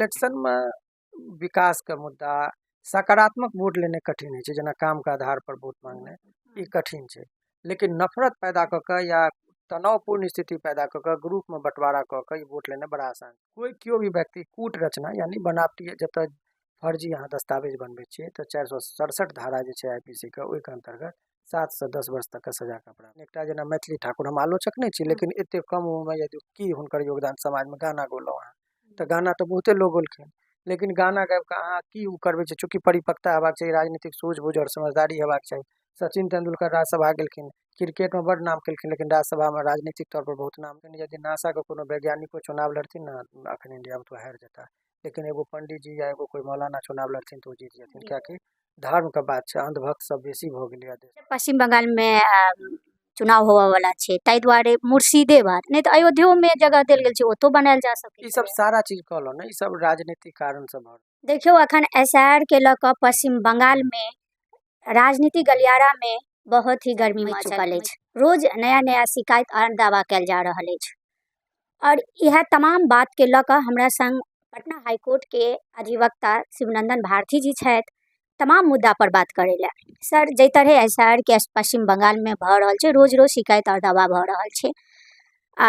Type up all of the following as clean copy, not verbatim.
Election में विकास का मुद्दा सकारात्मक वोट लेने कठिन है, जेना काम का आधार पर वोट मांगने ई कठिन है। लेकिन नफरत पैदा क के या तनावपूर्ण स्थिति पैदा क के ग्रुप में बंटवारा क के ई वोट लेने बड़ा आसान। कोई क्यों भी व्यक्ति कूट रचना यानी बनावटी जतऽ फर्जी अहाँ दस्तावेज बनबै छियै तऽ 467 धारा जे छै आईपीसी के ओहि के अंतर्गत 7 से 10 वर्ष तक के सजा का प्रावधान। एकटा जेना मैथिली ठाकुर हम आलोचक नहीं छी, लेकिन एते कम उम्र में यदि की हुनकर योगदान समाज में गाना गौलौ अहाँ तऽ गाना तऽ बहुते लोग गौलखिन, लेकिन गाना गाबि कऽ अहाँ की उ करबै छै, चूँकि परिपक्वता हेबाक चाही, राजनीतिक सूझबूझ और समझदारी हेबाक चाही। सचिन तेंदुलकर राज्यसभा गेलखिन, क्रिकेट में बड़ नाम केलखिन, लेकिन राज्यसभा में राजनीतिक तौर पर बहुत नाम केलखिन। यदि नासा के कोनो वैज्ञानिको चुनाव लड़थिन न अखन इंडिया में तो हारि जेता, लेकिन एगो पंडित जी या एगो कोई मौलाना चुनाव लड़थिन तो जीत जेथिन, कियाकि धर्म के बात छै, अंधभक्त सब बेसी भऽ गेलै देश। पश्चिम बंगाल में चुनाव होवे वाला छै, ताहि दुआरे मुर्शिदाबाद नहीं तो अयोध्या में जगह देल गेल छै, ओतो बनायल जा सकै ई सब सारा चीज कहलो ने, ई सब राजनीतिक कारण से भऽ। देखियो अखन एसआईआर के लऽ कऽ पश्चिम बंगाल में राजनीतिक गलियारा में बहुत ही गर्मी मच चुकल अछि। रोज नया नया शिकायत और दावा कयल जा रहल अछि और यह तमाम बात के लऽ कऽ हमरा संग पटना हाईकोर्ट के अधिवक्ता शिवनंदन भारती जी छथि, तमाम मुद्दा पर बात करे ला। सर, जै तरह एसआईआर के पश्चिम बंगाल में भऽ रहल छै, रोज रोज शिकायत और दावा भऽ रहल छै,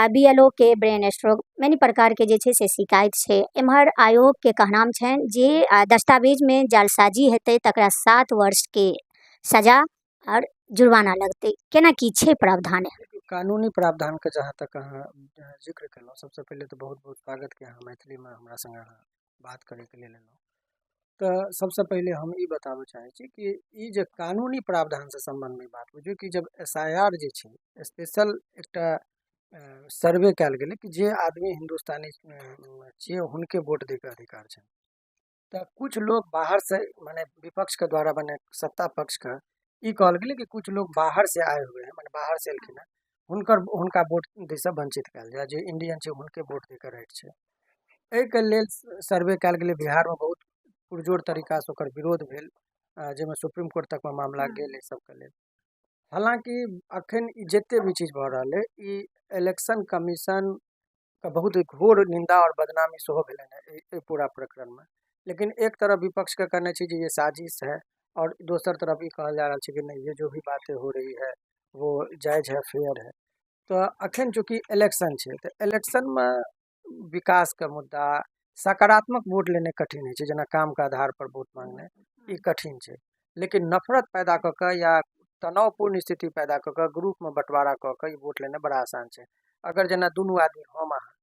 बीएलओ के ब्रेन स्ट्रोक मैनी प्रकार के जे छै से शिकायत छै। एम्हर आयोग के कहनाम छनि जे दस्तावेज में जालसाजी हेतै तकरा 7 वर्ष के सजा और जुर्माना लगतै। केना की छै प्रावधान? कानूनी प्रावधान के जहाँ तक अहाँ जिक्र केलहुँ, सबसे पहले तो बहुत बहुत स्वागत के अहाँ मैथिली में हमरा संगे बात करे के लेल एलहुँ। तो सबसे पहले हम ई बताबऽ चाहे छी कि ई जे कानूनी प्रावधान से संबंध में बात बुझियो कि जब एसआईआर जे छै स्पेशल एकटा सर्वे कयल गेलै कि जे आदमी हिंदुस्तानी छियै हुनके वोट दै के अधिकार छै। तो कुछ लोग बाहर से माने विपक्ष के द्वारा बने सत्ता पक्ष का ई कहल गेलै कि कुछ लोग बाहर से आए हुए हैं, माने बाहर से एलखिन हैं, हुनका वोट दै से वंचित कयल जाय, जे इंडियन छै हुनके वोट दै के राइट छै। एहि के लेल सर्वे कयल गेलै। बिहार में बहुत पुरजोर तरीका से ओकर विरोध भेल, जाहिमे सुप्रीम कोर्ट तक में मामला गेल एहि सबके लेल। हालांकि अखन ई जते भी चीज भऽ रहल है, ई इलेक्शन कमीशन का बहुत घोर निंदा और बदनामी सेहो भेलनि है पूरा प्रकरण में। लेकिन एक तरफ विपक्ष का कहना चाहिए ये साजिश है, और दूसर तरफ ये कहा जा रहा है कि नहीं, ये जो भी बातें हो रही है वो जायज है, फेयर है। तो अखन चूँकि इलेक्शन है, तो इलेक्शन में विकास का मुद्दा सकारात्मक वोट लेने कठिन है, जेना काम का आधार पर वोट मांगने ई कठिन है। लेकिन नफरत पैदा क के या तनावपूर्ण स्थिति पैदा क के ग्रुप में बंटवारा क के वोट लेने बड़ा आसान है। अगर जेना दुनू आदमी हम अहाँ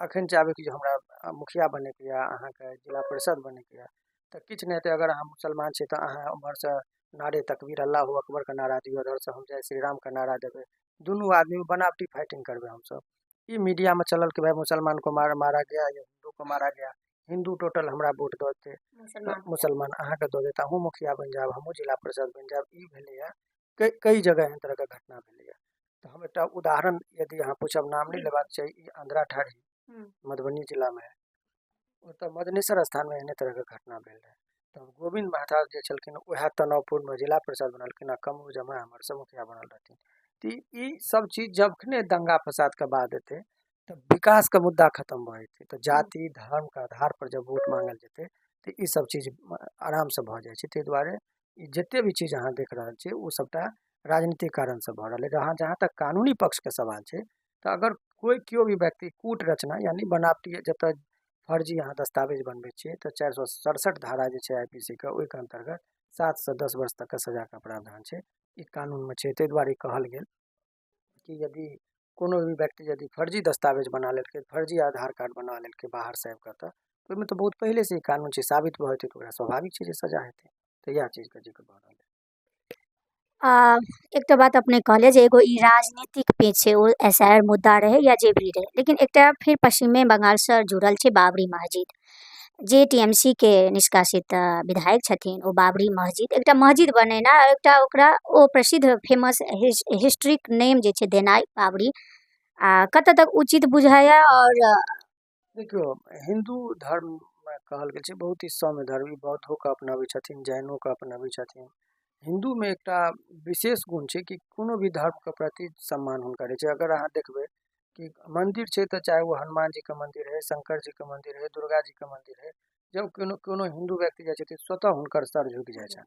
अखन चाहबै कि हमरा मुखिया बने के या अहाँ के जिला परिषद बने के, तो किछ नहीं हेतै। अगर अहाँ मुसलमान छै तो अहाँ उम्हर से नारे तकबीर अल्लाहू अकबर का नारा दियो, उधर से हम जय श्री राम का नारा देबै, दुनू आदमी बनावटी फाइटिंग करबै हम सब। ई मीडिया में चलल कि भाई मुसलमान को मारा गया या हिंदू को मारा गया, हिंदू टोटल हमरा वोट दऽ देतै, मुसलमान अहाँ के दऽ देता, हमहूँ मुखिया बनि जायब, हमहूँ जिला परिषद बनि जायब। ई भेलैया कई जगह एहन तरह के घटना भेलैया। तो हम एकटा उदाहरण यदि अहाँ पूछब, नाम नहीं लेबाक चाही, ई आंध्रा ठाड़ी मधुबनी जिला में है, ओतऽ मदनेश्वर स्थान में एहने तरह के घटना भेल रहे। तो गोविंद महताब जे छलखिन वएह तनावपूर्ण में जिला परिषद बनलखिन, कमरू जमा हमर से मुखिया बनल रहथिन। तो ई सब चीज जखने दंगा फसाद के बाद हेतै तो विकास का मुद्दा खत्म भऽ जेतै। तो जाति धर्म के आधार पर जब वोट मांगल जेतै तो ई सब चीज आराम से भऽ जाइ छै। ताहि दुआरे ई जते भी चीज अहाँ देख रहल छियै ओ सबटा राजनीतिक कारण से भऽ रहल है। जहाँ तक कानूनी पक्ष के सवाल छै, तो अगर कोई क्यों भी व्यक्ति कूट रचना यानी बनावटी जतऽ फर्जी अहाँ दस्तावेज बनबै छियै तऽ 467 धारा जे छै आईपीसी के ओहि के अंतर्गत 7 से 10 वर्ष तक के सजा का प्रावधान छै, ई कानून में छै। ताहि दुआरे कहल गेल कि यदि कोनो भी व्यक्ति यदि फर्जी दस्तावेज बना लेलकै, फर्जी आधार कार्ड बना लेलकै बाहर से आबि कऽ, तऽ ओहिमे तऽ बहुत पहले से ई कानून छै, साबित भऽ जेतै तऽ ओकरा स्वाभाविक छै जे सजा हेतै। तो इएह चीज के जिक्र भऽ रहल है। एक तो बात अपने कहले जे एगो ई राजनीतिक पेच है, वो एसआईआर मुद्दा रहे या जे भी रहे, लेकिन एकटा फिर पश्चिमी बंगाल से जुड़ल छै बाबरी मस्जिद, जे टीएमसी के निष्कासित विधायक छथिन ओ बाबरी मस्जिद एकटा मस्जिद बनेना, एकटा ओकरा ओ प्रसिद्ध फेमस हिस्ट्रिक नेम जे छै देनाइ बाबरी, कतऽ तक उचित बुझाया? और देखियो हिंदू धर्म में कहल गेल छै बहुत ही सौम्य धर्म, बौद्धों का अपनाबै छथिन, जैनों का अपनाबै छथिन। हिंदू में एकटा विशेष गुण छै कि कोनो भी धर्म के प्रति सम्मान हुनकर छै। अगर अहाँ देखबै कि मंदिर छै तऽ चाहे वो हनुमान जी के मंदिर है, शंकर जी के मंदिर है, दुर्गा जी के मंदिर है, जब कोनो हिंदू व्यक्ति जाइ छथिन स्वतः हुनकर सर झुक जाइ छनि।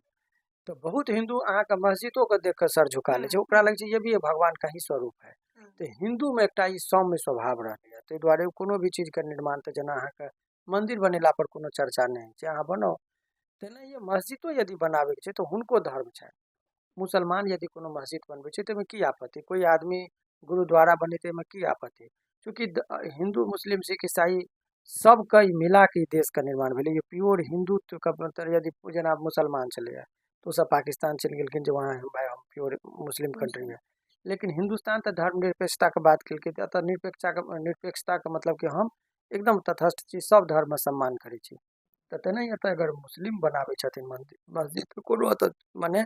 तो बहुत हिंदू अहाँके मस्जिदों के देख के सर झुका ले छै, ओकरा लगे छै ये भी भगवान का ही स्वरूप है। तो हिंदू में एकटा ई सौम्य स्वभाव रहलै, ताहि दुआरे कोनो भी चीज के निर्माण तऽ जेना अहाँके मंदिर बनेला पर कोनो चर्चा नहीं छै, अहाँ बनाउ। तेनाहिए मस्जिदो यदि बनाबे के छै तो हुनको धर्म छनि। मुसलमान यदि कोनो मस्जिद बनबै छै ताहिमे की आपत्ति, कोई आदमी गुरुद्वारा बनेतै में की आपत्ति, चूँकि हिंदू मुस्लिम सिख ईसाई सबके मिला के ई देश का निर्माण भेलै। ये प्योर हिंदुत्व का मतलब यदि जेना मुसलमान छलैया तो ओ सब पाकिस्तान चलि गेलखिन जे वहाँ हम प्योर मुस्लिम कंट्री है, लेकिन हिंदुस्तान तो धर्मनिरपेक्षता के बात केलकै। एतऽ निरपेक्षता के मतलब कि हम एकदम तटस्थ छी, सब धर्म सम्मान करै छी। तऽ तेनाही एतऽ अगर मुस्लिम बनाबै छथिन मंदिर मस्जिद तो कोनो एतऽ मने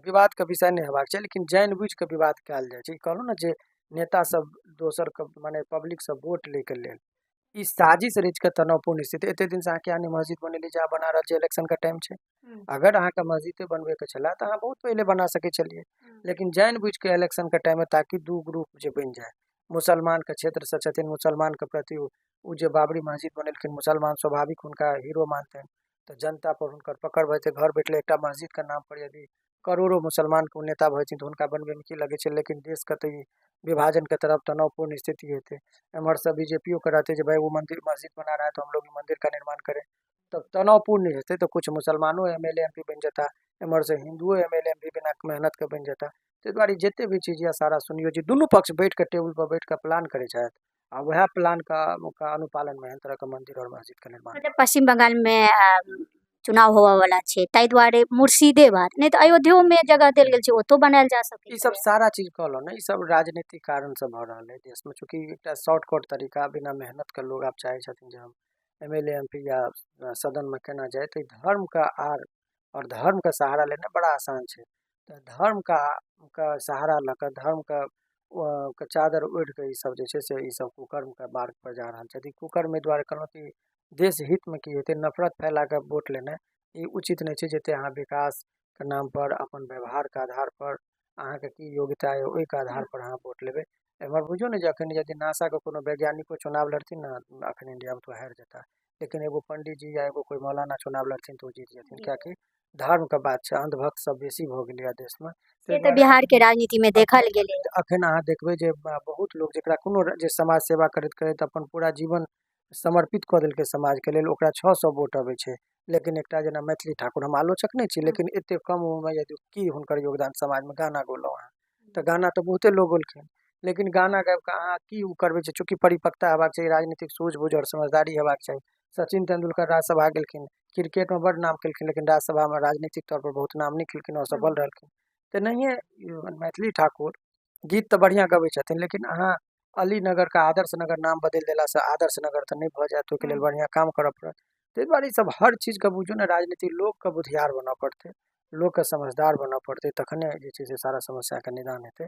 विवाद के विषय नहीं हेबाक चाही, लेकिन जानबूझ के विवाद कयल जाइ छै। कहलहुँ ने जे नेता सब दोसर के मने पब्लिक सब वोट ले के लेल ई साजिश रच के तनावपूर्ण स्थिति। एते दिन से अहाँ किया नहीं मस्जिद बनेली जे अहाँ बना रहल छियै, इलेक्शन का टाइम छै। अगर अहाँके मस्जिदे बनबे के छला तऽ अहाँ बहुत पहले बना सकै छलिए, लेकिन जानबूझ के इलेक्शन के टाइम में ताकि दू ग्रुप जे बन जाए, मुसलमान के क्षेत्र से छथिन, मुसलमान के प्रति उ जे बाबरी मस्जिद बनेलखिन, मुसलमान स्वाभाविक उनका हीरो मानते हैं, तो जनता पर हुनकर पकड़ भइते घर बैठले एकटा मस्जिद के नाम पर यदि करोड़ों मुसलमान के नेता भइथिन तो हुनका बनबे में की लगे छै। लेकिन देश के तो विभाजन के तरफ तनावपूर्ण स्थिति हेतै। एम्हर से बीजेपीओ के रहते भाई वो मंदिर मस्जिद बना रहा है तो हम लोग मंदिर का निर्माण करें, तब तनावपूर्ण हेतै। तो कुछ मुसलमानों एमएलए एमपी बन जाता, एम्हर से हिंदुओ एमएलए एमपी बिना मेहनत के बन जाता। ताहि दुआरे जते भी चीज या सारा सुनियो जी दुनू पक्ष बैठ के टेबुल पर बैठ के प्लान करे छथि, आ वह प्लान का अनुपालन में एहन तरह के मंदिर और मस्जिद के निर्माण। मतलब पश्चिम बंगाल में चुनाव होवे वाला छै, ताहि दुआरे मुर्शिदाबाद नहीं तो अयोध्या में जगह देल गेल छै, ओतो बनायल जा सकै ई सब सारा चीज कहलो ना, ई सब राजनीतिक कारण से भ रहल है देश में। चूंकि एकटा शॉर्टकट तरीका बिना मेहनत के लोग आप चाहे छथिन जे हम एमएलए एमपी या सदन में केना जाए, तो धर्म का आड़ और धर्म का सहारा लेना बड़ा आसान है। तो धर्म का सहारा लकर धर्म का चादर ओढ़ के ई सब जे छै से ई सब कुकर्म का मार्ग पर जा रहल छै। कुकर्म में द्वारे कहलहुँ कि देश हित में की हेतै, नफरत फैला के वोट लेना ई उचित नहीं छै। जते अहाँ विकास के नाम पर अपन व्यवहार के आधार पर अहाँ के की योग्यता है ओहि के आधार पर अहाँ वोट लेबै। एम्हर बुझियौ ने जे अखन यदि नासा के कोनो वैज्ञानिको चुनाव लड़थिन ना अखन इंडिया में तो हारि जेता, लेकिन एगो पंडित जी या एगो कोई मौलाना चुनाव लड़थिन तो जीत जेथिन, कियाकि धर्म के बात छै। अंधभक्त सब बेसी भ गेलै देश में। से तो बिहार के राजनीति में देखल गेलै। अखन अहाँ देखबै जे बहुत लोग जेकरा कोनो जे समाज सेवा करैत करैत अपन पूरा जीवन समर्पित कऽ देलकै समाज के लेल, ओकरा 600 वोट अबै छै। लेकिन एकटा जेना मैथिली ठाकुर, हम आलोचक नहीं छी, लेकिन एते कम उम्र में यदि की हुनकर योगदान समाज में, गाना गौलौ अहाँ तऽ गाना तऽ बहुते लोग गौलखिन, लेकिन गाना गाबि कऽ अहाँ की उ करबै छै। चूँकि परिपक्वता हेबाक चाही, राजनीतिक सूझबूझ और समझदारी हेबाक चाही। सचिन तेंदुलकर राज्यसभा गेलखिन, क्रिकेट में बड़ नाम केलखिन, लेकिन राज्यसभा में राजनीतिक तौर पर बहुत नाम नहीं केलखिन और सफल रहलखिन। तेनाहिए मैथिली ठाकुर गीत तऽ बढ़िया गबै छथिन, लेकिन अहाँ अली नगर का आदर्श नगर नाम बदल देला से आदर्श नगर तो नहीं भऽ जायत, ओहिके लेल बढ़िया काम करऽ पड़त। ताहि दुआरे सब हर चीज के बुझियौ ने राजनीति लोग के बुधियार बनऽ पड़तै, लोग के समझदार बनऽ पड़तै, तखने जे छै से सारा समस्या के निदान हेतै।